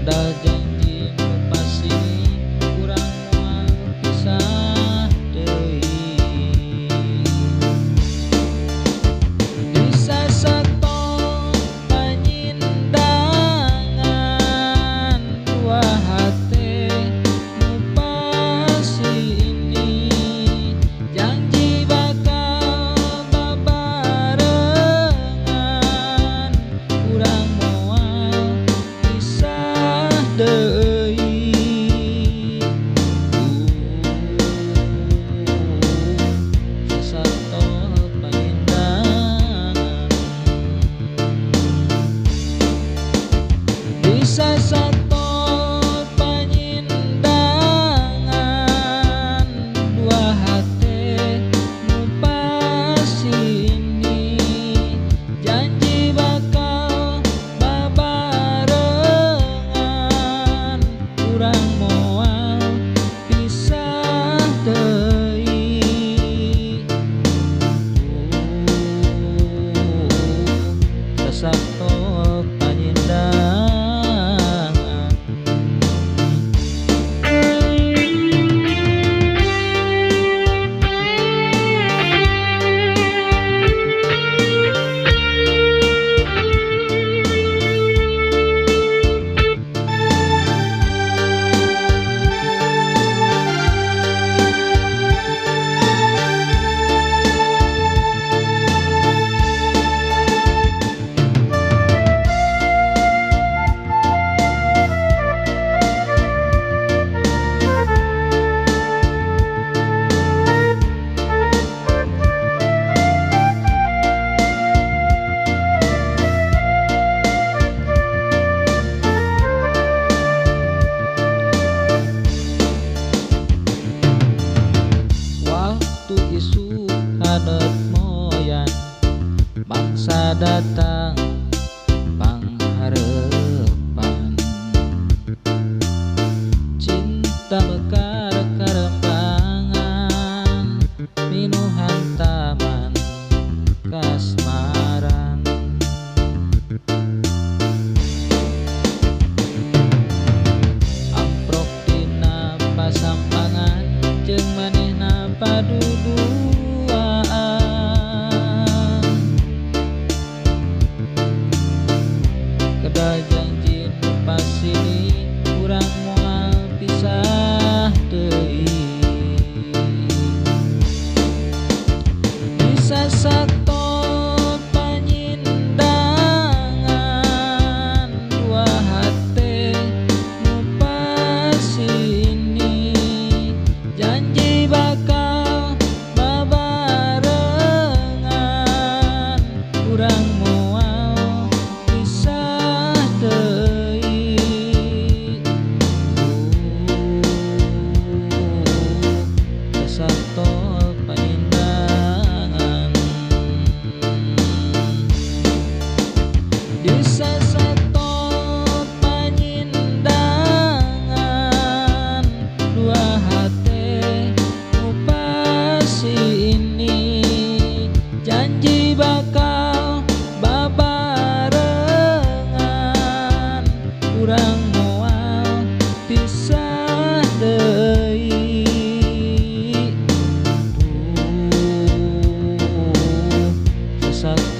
kedah janji nu pasti urang moal pisah deui. Di sasato panyindangan dua hate nu pasti ini janji bakal babarengan urang moal pisah deui. Sasato panyindangan di sasato panyindangan dua hate nu pasti ini janji bakal babarengan urang moal pisah deui. Sasato panyindangan waktu isu hadet moyan bangsa datang pangharepan cinta mekar karembangan minuhan taman kasmaran amprok dina pasampangan jeung manehna paduduaan kedah janji nu pasti urang moal pisah deui. Di sasato panyindangan dua hate nu pasti ini janji bakal babarengan urang moal pisah deui. Sasato panyindangan di sasato panyindangan dua hate nu pasti ini janji bakal babarengan urang moal pisah deui. Sasato